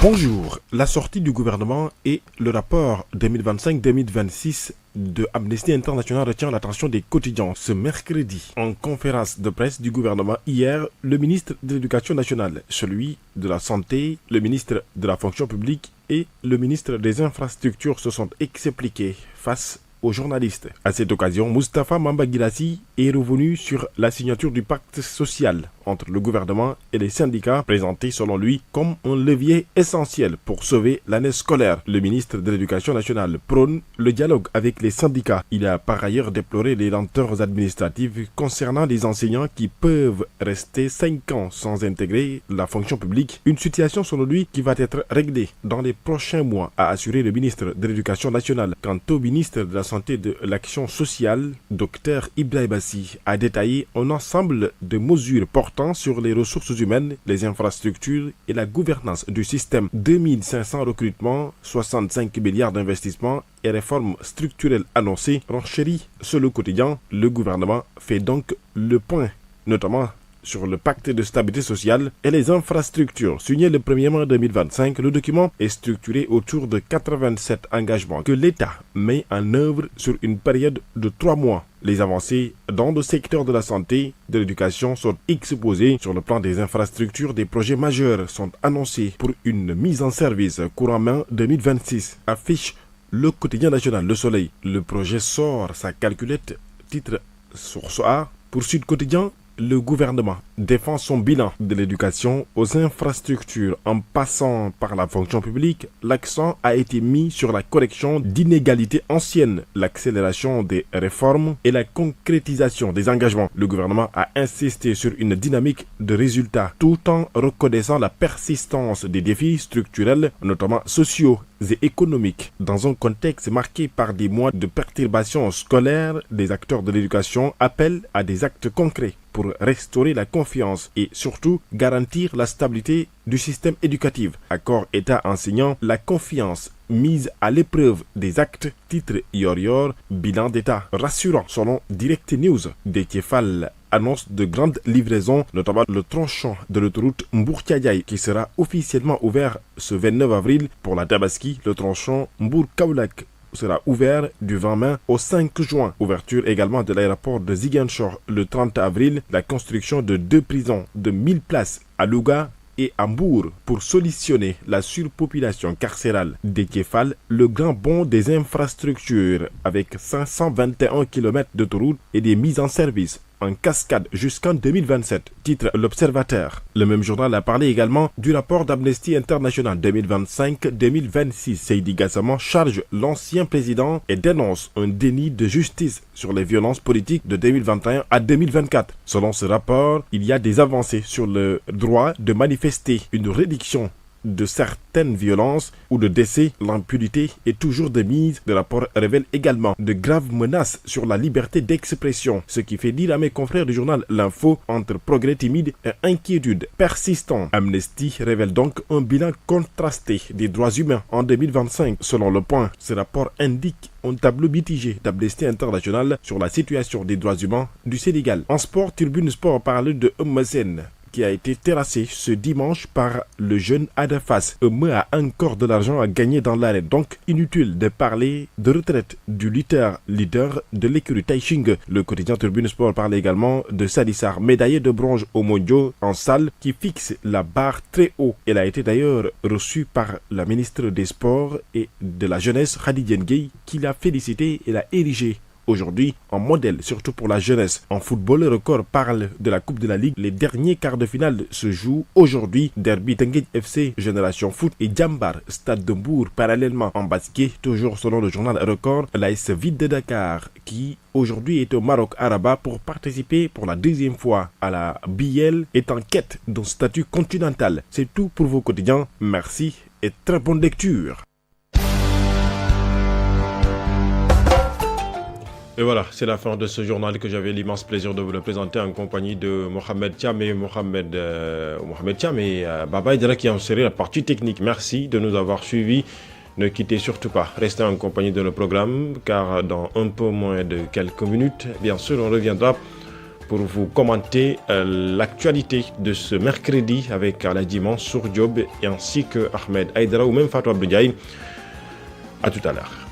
Bonjour, la sortie du gouvernement et le rapport 2025-2026 de Amnesty International retient l'attention des quotidiens ce mercredi. En conférence de presse du gouvernement hier, le ministre de l'Éducation nationale, celui de la Santé, le ministre de la Fonction publique et le ministre des Infrastructures se sont expliqués face aux journalistes. À cette occasion, Moustapha Mamba Guirassy est revenu sur la signature du pacte social entre le gouvernement et les syndicats, présenté selon lui comme un levier essentiel pour sauver l'année scolaire. Le ministre de l'Éducation nationale prône le dialogue avec les syndicats. Il a par ailleurs déploré les lenteurs administratives concernant les enseignants qui peuvent rester 5 ans sans intégrer la fonction publique. Une situation selon lui qui va être réglée dans les prochains mois, a assuré le ministre de l'Éducation nationale. Quant au ministre de la Santé et de l'Action sociale, Dr Ibrahima Bassi a détaillé un ensemble de mesures portant sur les ressources humaines, les infrastructures et la gouvernance du système. 2500 recrutements, 65 milliards d'investissements et réformes structurelles annoncées, renchérit sur le quotidien. Le gouvernement fait donc le point, notamment sur le pacte de stabilité sociale et les infrastructures. Signé le 1er mai 2025, le document est structuré autour de 87 engagements que l'État met en œuvre sur une période de 3 mois. Les avancées dans le secteur de la santé, de l'éducation sont exposées. Sur le plan des infrastructures, des projets majeurs sont annoncés pour une mise en service courant mai 2026. Affiche le quotidien national Le Soleil. Le projet sort sa calculette, titre Source A. Pour Sud Quotidien, le gouvernement défend son bilan de l'éducation aux infrastructures en passant par la fonction publique. L'accent a été mis sur la correction d'inégalités anciennes, l'accélération des réformes et la concrétisation des engagements. Le gouvernement a insisté sur une dynamique de résultats tout en reconnaissant la persistance des défis structurels, notamment sociaux et économiques. Dans un contexte marqué par des mois de perturbations scolaires, les acteurs de l'éducation appellent à des actes concrets pour restaurer la confiance et surtout garantir la stabilité du système éducatif. Accord État enseignant, la confiance mise à l'épreuve des actes, titre Yor, bilan d'État rassurant selon Direct News. Déthié Fall annonce de grandes livraisons, notamment le tronçon de l'autoroute Mbour-Thiadiaye qui sera officiellement ouvert ce 29 avril pour la Tabaski. Le tronçon Mbour-Kaolack sera ouvert du 20 mai au 5 juin. Ouverture également de l'aéroport de Ziguinchor le 30 avril. La construction de 2 prisons de 1000 places à Louga et à Mbour pour solutionner la surpopulation carcérale. Déthié Fall, le grand bond des infrastructures avec 521 km d'autoroute et des mises en service en cascade jusqu'en 2027, titre L'Observateur. Le même journal a parlé également du rapport d'Amnesty International 2025-2026. Seydi Gassama charge l'ancien président et dénonce un déni de justice sur les violences politiques de 2021 à 2024. Selon ce rapport, il y a des avancées sur le droit de manifester, une réduction de certaines violences ou de décès, l'impunité est toujours de mise. Le rapport révèle également de graves menaces sur la liberté d'expression, ce qui fait dire à mes confrères du journal L'Info entre progrès timide et inquiétude persistant. Amnesty révèle donc un bilan contrasté des droits humains en 2025. Selon Le Point, ce rapport indique un tableau mitigé d'Amnesty International sur la situation des droits humains du Sénégal. En sport, Tribune Sport parle de Eumeu qui a été terrassé ce dimanche par le jeune Ada Fass. Eumeu a encore de l'argent à gagner dans l'arène, donc inutile de parler de retraite du leader de l'écurie Taïching. Le quotidien Tribune Sport parle également de Salissar, médaillé de bronze aux mondiaux en salle, qui fixe la barre très haut. Elle a été d'ailleurs reçue par la ministre des Sports et de la Jeunesse, Khady Gueye, qui l'a félicité et l'a érigé aujourd'hui en modèle, surtout pour la jeunesse. En football, le record parle de la Coupe de la Ligue. Les derniers quarts de finale se jouent aujourd'hui. Derby Teungueth FC, Génération Foot et Jambar, Stade de Mbour. Parallèlement, en basket, toujours selon le journal Record, l'AS Vide de Dakar, qui aujourd'hui est au Maroc à Rabat pour participer pour la 2e fois à la BL, est en quête d'un statut continental. C'est tout pour vos quotidiens. Merci et très bonne lecture. Et voilà, c'est la fin de ce journal que j'avais l'immense plaisir de vous le présenter en compagnie de Mohamed Thiam et Baba Idra qui ont serré la partie technique. Merci de nous avoir suivis. Ne quittez surtout pas, restez en compagnie de nos programmes car dans un peu moins de quelques minutes, bien sûr, on reviendra pour vous commenter l'actualité de ce mercredi avec Aladji Mansour Diop ainsi que Ahmed Aïdara ou même Fatou Abdou Ndiaye. À tout à l'heure.